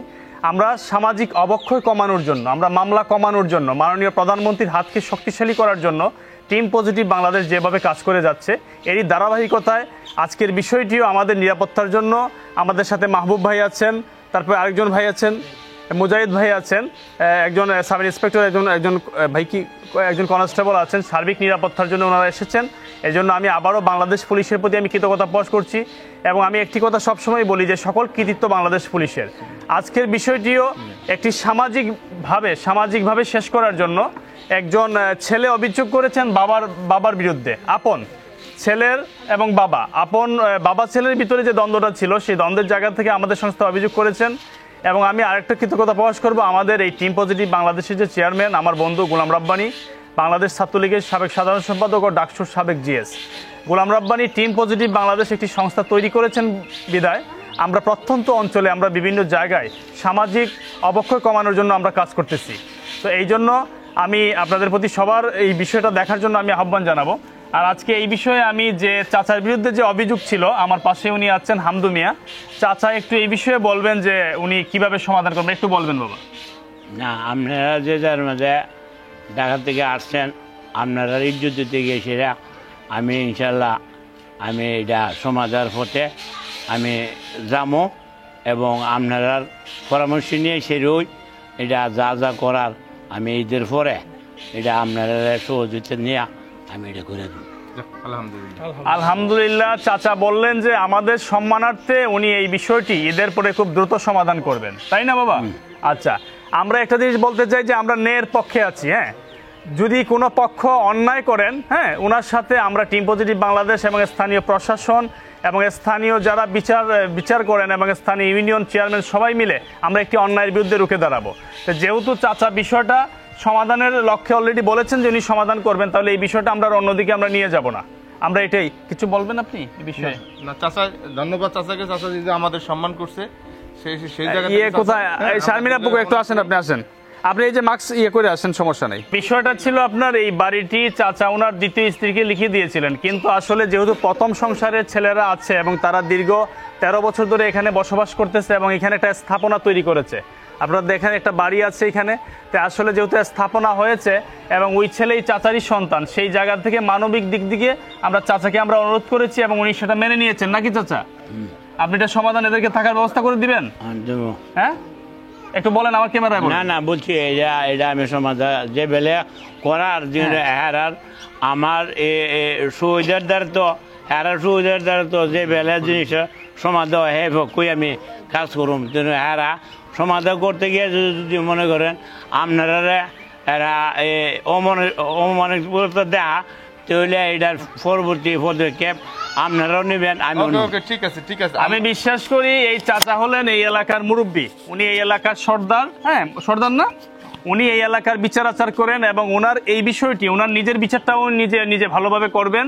আমরা সামাজিক অবক্ষয় কমানোর জন্য, আমরা মামলা কমানোর জন্য, মাননীয় প্রধানমন্ত্রীর হাতকে শক্তিশালী করার জন্য টিম পজিটিভ বাংলাদেশ যেভাবে কাজ করে যাচ্ছে, এরই ধারাবাহিকতায় আজকের বিষয়টিও আমাদের নিরাপত্তার জন্য আমাদের সাথে মাহবুব ভাই আছেন, তারপরে আরেকজন ভাই আছেন, মুজাহিদ ভাই আছেন, একজন সাব ইন্সপেক্টর, একজন কনস্টেবল আছেন। সার্বিক নিরাপত্তার জন্য ওনারা এসেছেন। এই জন্য আমি আবারও বাংলাদেশ পুলিশের প্রতি আমি কৃতজ্ঞতা প্রকাশ করছি। এবং আমি একটি কথা সবসময় বলি যে সকল কৃতিত্ব বাংলাদেশ পুলিশের। আজকের বিষয়টিও একটি সামাজিকভাবে শেষ করার জন্য একজন ছেলে অভিযোগ করেছেন বাবার বিরুদ্ধে। আপন ছেলের এবং বাবা ছেলের ভিতরে যে দ্বন্দ্বটা ছিল, সেই দ্বন্দ্বের জায়গা থেকে আমাদের সংস্থা অভিযোগ করেছেন। এবং আমি আরেকটা কৃতজ্ঞতা প্রকাশ করব আমাদের এই টিম পজিটিভ বাংলাদেশের যে চেয়ারম্যান, আমার বন্ধু গোলাম রাব্বানি, বাংলাদেশ ছাত্রলীগের সাবেক সাধারণ সম্পাদক ও ডাকসুর সাবেক জিএস গোলাম রাব্বানি টিম পজিটিভ বাংলাদেশ একটি সংস্থা তৈরি করেছেন বিধায় আমরা প্রত্যন্ত অঞ্চলে, আমরা বিভিন্ন জায়গায় সামাজিক অবক্ষয় কমানোর জন্য আমরা কাজ করতেছি। তো এই জন্য আমি আপনাদের প্রতি সবার এই বিষয়টা দেখার জন্য আমি আহ্বান জানাবো। আর আজকে এই বিষয়ে আমি যে চাচার বিরুদ্ধে যে অভিযোগ ছিল, আমার পাশে উনি আছেন হামদু মিয়া। চাচা একটু এই বিষয়ে বলবেন যে উনি কিভাবে সমাধান করবেন, একটু বলবেন বাবা। না, আপনারা যে যার মাঝে ঢাকা থেকে আসছেন, আপনারা ইজ্জত দিতে গিয়েছিলেন, আমি ইনশাল্লাহ আমি এটা সমাধার পথে আমি যাবো এবং আপনারা পরামর্শ নিয়ে সেরই এটা যা করার আমি ঈদের পরে এটা আপনারা সহযোগিতা নিয়ে আমি এটা করে দেব। আলহামদুলিল্লাহ। চাচা বললেন যে আমাদের সম্মানার্থে উনি এই বিষয়টি ঈদের পরে খুব দ্রুত সমাধান করবেন, তাই না বাবা? আচ্ছা, আমরা একটা জিনিস বলতে চাই যে আমরা ন্যায়ের পক্ষে আছি। হ্যাঁ, যদি কোনো পক্ষ অন্যায় করেন, হ্যাঁ, ওনার সাথে আমরা টিম পজিটিভ বাংলাদেশ এবং স্থানীয় প্রশাসন এবং স্থানীয় যারা বিচার করেন এবং স্থানীয় ইউনিয়ন চেয়ারম্যান সবাই মিলে আমরা একটি অন্যায়ের বিরুদ্ধে রুখে দাঁড়াবো। তো যেহেতু চাচা বিষয়টা সমাধানের লক্ষ্যে অলরেডি বলেছেন যে উনি সমাধান করবেন, তাহলে এই বিষয়টা আমরা আর অন্যদিকে আমরা নিয়ে যাব না। আমরা এটাই, কিছু বলবেন আপনি এই বিষয়ে? না চাচা, ধন্যবাদ চাচাকে, চাচা যদি আমাদের সম্মান করছে সেই জায়গা কোথায় শারমিন আপু একটু আসেন, আপনি আসেন, আপনি এই যে মাস্ক করে আসেন, সমস্যা নেই। বিষয়টা ছিল আপনার এই বাড়িটি চাচা ওনার দ্বিতীয় স্ত্রীকে লিখে দিয়েছিলেন, কিন্তু আসলে যেহেতু প্রথম সংসারের ছেলেরা আছে এবং তারা দীর্ঘ 13 বছর ধরে এখানে বসবাস করতেছে এবং এখানে একটা স্থাপনা তৈরি করেছে, আপনারা দেখেন একটা বাড়ি আছে এখানে, তো আসলে যেহেতু স্থাপনা হয়েছে এবং ওই ছেলেই চাচারই সন্তান, সেই জায়গা থেকে মানবিক দিক দিকে আমরা চাচাকে আমরা অনুরোধ করেছি এবং উনি সেটা মেনে নিয়েছেন, নাকি চাচা? আপনি এটা সমাধান এদেরকে থাকার ব্যবস্থা করে দিবেন? হ্যাঁ, একটু বলেন আমার ক্যামেরায়। না না, বলছি এটা আমি সমাধান যে বেলে করার হারার আমার সুবিধার দ্বারা তো হারার সুবিধার দ্বারা তো যে বেলে জিনিস সমাধান হে কই আমি কাজ করুম, হারা সমাধান করতে গিয়ে যদি মনে করেন আপনারা এরা অমানবিক দেখা, তাহলে এটার পরবর্তী পদক্ষেপ আপনারাও নেবেন। ঠিক আছে ঠিক আছে। আমি বিশ্বাস করি এই চাচা হলেন এই এলাকার মুরব্বী, উনি এই এলাকার সর্দার, হ্যাঁ সর্দার না, উনি এই এলাকার বিচার আচার করেন এবং ওনার এই বিষয়টি ওনার নিজের বিচারটাও নিজে ভালোভাবে করবেন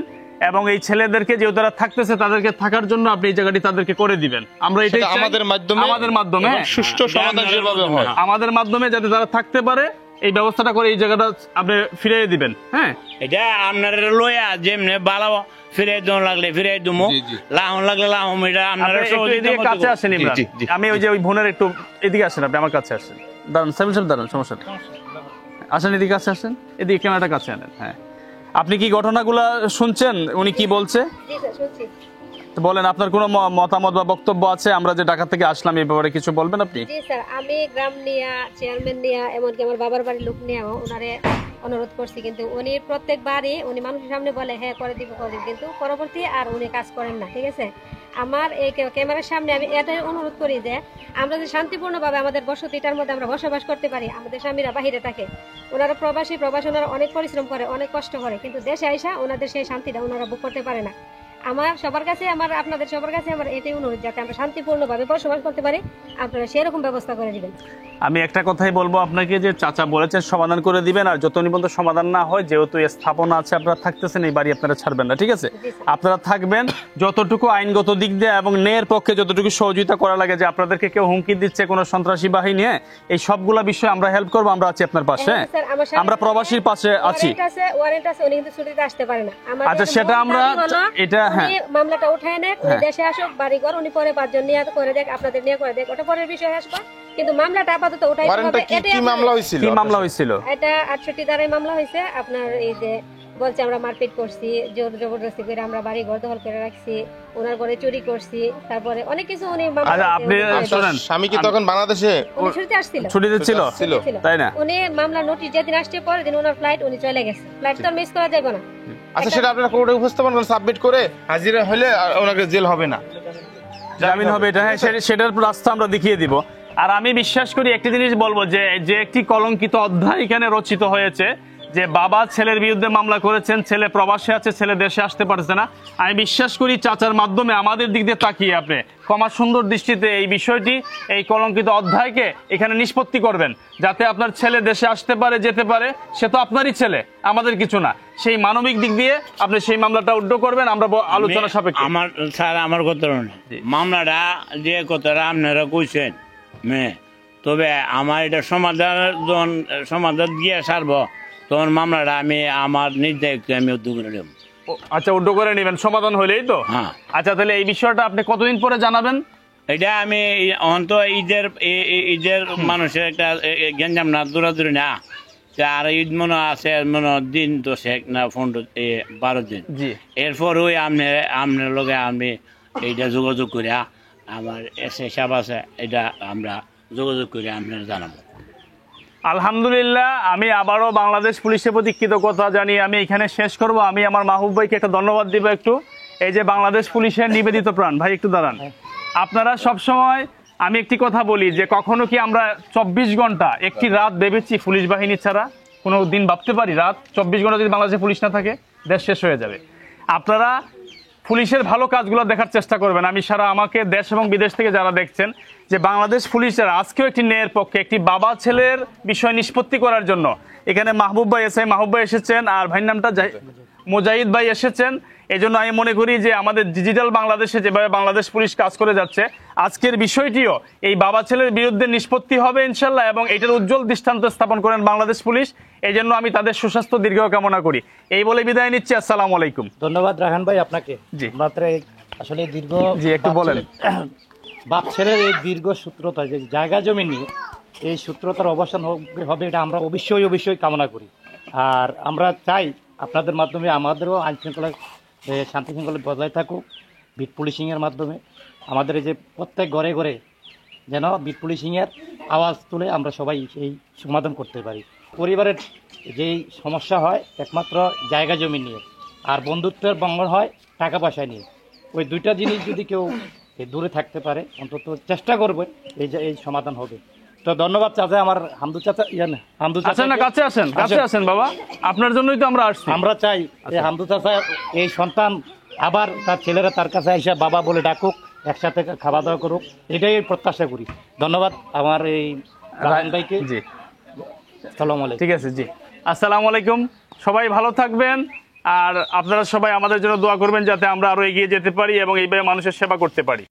এবং এই ছেলেদেরকে যেহেতু তারা থাকতেছে তাদেরকে থাকার জন্য আপনি এই জায়গাটি তাদেরকে করে দিবেন। আমরা এটাই আমাদের মাধ্যমে সুষ্ঠু সমাধান যেভাবে হয়, আমাদের মাধ্যমে যাতে তারা থাকতে পারে এই ব্যবস্থাটা করে এই জায়গাটা আপনি ফিরিয়ে দিবেন। হ্যাঁ, এটা আপনার লয়া যেমনি ভালো ফিরিয়ে দেওয়া লাগলে ফিরিয়ে দেবো, লাহন লাগলে লাহন, এটা আপনারা কাছে আসেন। আমি ওই যে ওই বোনের একটু এদিকে আসেন, আপনি আমার কাছে আসেন, দাঁড়ান সাইমন সাহেব, দাঁড়ান, সমস্যা নেই, আসেন এদিকে কাছে আসেন, এদিকে ক্যামেরাটা কাছে আনেন। হ্যাঁ, আপনি কি ঘটনাগুলো শুনছেন উনি কি বলছে? বলেন, আপনার কোনো মতামত বা বক্তব্য আছে? আমরা যে ঢাকা থেকে আসলাম এই ব্যাপারে কিছু বলবেন আপনি? জি স্যার, আমি গ্রাম নিয়ে চেয়ারম্যান নিয়ে এমনকি আমার বাবার বাড়ির লোক নিয়ে ওনারে অনুরোধ করছি, কিন্তু উনি প্রত্যেকবারই উনি মানুষের সামনে বলে হ্যাঁ করে দিব, কিন্তু পরবর্তী আর উনি কাজ করেন না। ঠিক আছে, আমার এই ক্যামেরার সামনে আমি এটাই অনুরোধ করি যে আমরা যে শান্তিপূর্ণভাবে আমাদের বসতিটার মধ্যে আমরা বসবাস করতে পারি। আমাদের স্বামীরা বাহিরে থাকে, ওনারা প্রবাসী ওনারা অনেক পরিশ্রম করে, অনেক কষ্ট করে, কিন্তু দেশে আইসা ওনাদের সেই শান্তিটা ওনারা ভোগ করতে পারে না। আমার সবার কাছে আপনাদের সবার কাছে আমার এটাই অনুরোধ, যাতে আমরা শান্তিপূর্ণভাবে বসবাস করতে পারি, আপনারা সেরকম ব্যবস্থা করে দিবেন। আমি একটা কথাই বলবো আপনাকে, যে চাচা বলেছেন সমাধান করে দিবেন, আর যত নিবন্ধ সমাধান না হয়, যেহেতু স্থাপনা আছে আপনারা থাকতেছেন এই বাড়ি, আপনারা ছাড়বেন না। ঠিক আছে, আপনারা থাকবেন, যতটুকু আইনগত দিক দিয়ে এবং ন্যায়ের পক্ষে যতটুকু সহযোগিতা করা লাগে, যে আপনাদেরকে কেউ হুমকি দিচ্ছে কোনো সন্ত্রাসী বাহিনী, এই সবগুলা বিষয়ে আমরা হেল্প করবো, আমরা আছি আপনার পাশে, আমরা প্রবাসীর পাশে আছি। আচ্ছা, সেটা আমরা এটা মামলাটা উঠায় নেন, উনি দেশে আসুক, বাড়ি ঘর উনি পরে 5 জন নিয়ে করে দেখ, আপনাদের নিয়ে করে দেখ, ওটা পরের বিষয় আসবে, কিন্তু মামলাটা আপাতত উঠাইতে হবে। কি মামলা হইছিল? কি মামলা হইছিল? এটা 68 ধারায় মামলা হয়েছে। আপনার এই যে বলছে আমরা মারপিট করছি, জোর জবরদস্তি করে আমরা বাড়ি ঘর দখল করে রাখছি, ওনার ঘরে চুরি করছি, তারপরে অনেক কিছু উনি আপনি শুনেন, স্বামী কি তখন বাংলাদেশে ছুটিতে আসছিল? ছুটিতে ছিল, তাই না? উনি মামলা নোটিশ যেদিন আসছে পরের দিন ওনার ফ্লাইট, উনি চলে গেছে। ফ্লাইট তো মিস করা যাবে না। আচ্ছা, সেটা আপনারা কোর্টে উপস্থাপন করে সাবমিট করে হাজিরা হলে ওনাকে জেল হবে না, জামিন হবে, এটা হ্যাঁ, সেটার রাস্তা আমরা দেখিয়ে দিব। আর আমি বিশ্বাস করি একটি জিনিস বলবো, যে একটি কলঙ্কিত অধ্যায় এখানে রচিত হয়েছে, যে বাবা ছেলের বিরুদ্ধে মামলা করেছেন, ছেলে প্রবাসে আছে, ছেলে দেশে আসতে পারছে না। আমি বিশ্বাস করি চাচার মাধ্যমে আমাদের দিক দিয়ে তাকিয়ে আপনি ক্ষমা সুন্দর দৃষ্টিতে এই বিষয়টি, এই কলঙ্কিত অধ্যায়কে এখানে নিষ্পত্তি করবেন, যাতে আপনার ছেলে দেশে আসতে পারে, যেতে পারে, সে তো আপনারই ছেলে, আমাদের কিছু না। সেই মানবিক দিক দিয়ে আপনি সেই মামলাটা উদ্যোগ করবেন, আমরা আলোচনা সাপেক্ষে। আমার স্যার, আমার কথা মামলাটা যে কথাটা আপনারা কইছেন, তবে আমার এটা সমাধান দিয়ে সারবো, তখন মামলাটা আমি আমার নিজ দায়িত্বে আমি উদ্যোগ করে নেব। আচ্ছা, উদ্যোগ করে নেবেন, সমাধান হলেই তো। হ্যাঁ, আচ্ছা, তাহলে এই বিষয়টা আপনি কতদিন পরে জানাবেন? এটা আমি অন্ত ঈদের মানুষের একটা গেঞ্জাম না, দৌড়াদৌড়ি না, আর ঈদ মনে আছে মনে দিন 10 না 12 দিন, এরপর ওই আপনার লগে আমি এইটা যোগাযোগ করিয়া আমার হিসাব আছে, এটা আমরা যোগাযোগ করে আপনার জানাবো। আলহামদুলিল্লাহ, আমি আবারও বাংলাদেশ পুলিশের প্রতি কৃতজ্ঞতা জানিয়ে আমি এখানে শেষ করব। আমি আমার মাহবুব ভাইকে একটা ধন্যবাদ দিব একটু, এই যে বাংলাদেশ পুলিশের নিবেদিত প্রাণ। ভাই একটু দাঁড়ান। আপনারা সবসময়, আমি একটি কথা বলি, যে কখনো কি আমরা 24 ঘন্টা একটি রাত ভেবেছি পুলিশ বাহিনী ছাড়া? কোনো দিন ভাবতে পারি রাত 24 ঘন্টা যদি বাংলাদেশে পুলিশ না থাকে দেশ শেষ হয়ে যাবে। আপনারা পুলিশের ভালো কাজগুলো দেখার চেষ্টা করবেন। আমি সারা আমাকে দেশ এবং বিদেশ থেকে যারা দেখছেন যে বাংলাদেশ পুলিশের আজকেও একটি ন্যায়ের পক্ষে একটি বাবা ছেলের বিষয় নিষ্পত্তি করার জন্য এখানে মাহবুব ভাই মাহবুব ভাই এসেছেন, আর ভাইয়ের নামটা মুজাহিদ ভাই এসেছেন। এই জন্য আমি মনে করি যে আমাদের ডিজিটাল বাংলাদেশে যেভাবে বাংলাদেশ পুলিশ কাজ করে যাচ্ছে, আজকের বিষয়টিও এই বাবা ছেলের বিরুদ্ধে নিষ্পত্তি হবে ইনশাল্লাহ, এবং এটার উজ্জ্বল দৃষ্টান্ত স্থাপন করেন বাংলাদেশ পুলিশ। এই জন্য আমি তাদের সুস্বাস্থ্য দীর্ঘ কামনা করি। এই বলে বিদায় নিচ্ছি। আসসালামু আলাইকুম। ধন্যবাদ রাহান ভাই আপনাকে। জি। মাত্র আসলে দীর্ঘ জি, একটু বলেন। বাপ ছেলের এই দীর্ঘ সূত্রতা, যে জায়গা জমি নিয়ে এই সূত্রতার অবসান হবে, এটা আমরা অবশ্যই কামনা করি। আর আমরা চাই আপনাদের মাধ্যমে আমাদেরও আইন শৃঙ্খলা শান্তি শৃঙ্খলা বজায় থাকুক। বিট পুলিশিংয়ের মাধ্যমে আমাদের এই যে প্রত্যেক ঘরে ঘরে যেন বিট পুলিশিংয়ের আওয়াজ তুলে আমরা সবাই এই সমাধান করতে পারি। পরিবারের যেই সমস্যা হয় একমাত্র জায়গা জমি নিয়ে, আর বন্ধুত্বের ভঙ্গন হয় টাকা পয়সা নিয়ে। ওই দুইটা জিনিস যদি কেউ দূরে থাকতে পারে, অন্তত চেষ্টা করবে, এই সমাধান হবে। তো ধন্যবাদ চাচা, আমার হামদু চাচা আচ্ছা না, কাছে আসেন বাবা, আপনার জন্যই তো আমরা আসছি। আমরা চাই এই হামদু চাচা এই সন্তান আবার তার ছেলেরা তার কাছে এসে বাবা বলে ডাকুক, একসাথে খাওয়া দাওয়া করুক, এটাই প্রত্যাশা করি। ধন্যবাদ আমার এই রাহান ভাইকে। জি, আসসালামু আলাইকুম। ঠিক আছে, জি, আসসালামু আলাইকুম। সবাই ভালো থাকবেন, আর আপনারা সবাই আমাদের জন্য দোয়া করবেন যাতে আমরা আরো এগিয়ে যেতে পারি এবং এইভাবে মানুষের সেবা করতে পারি।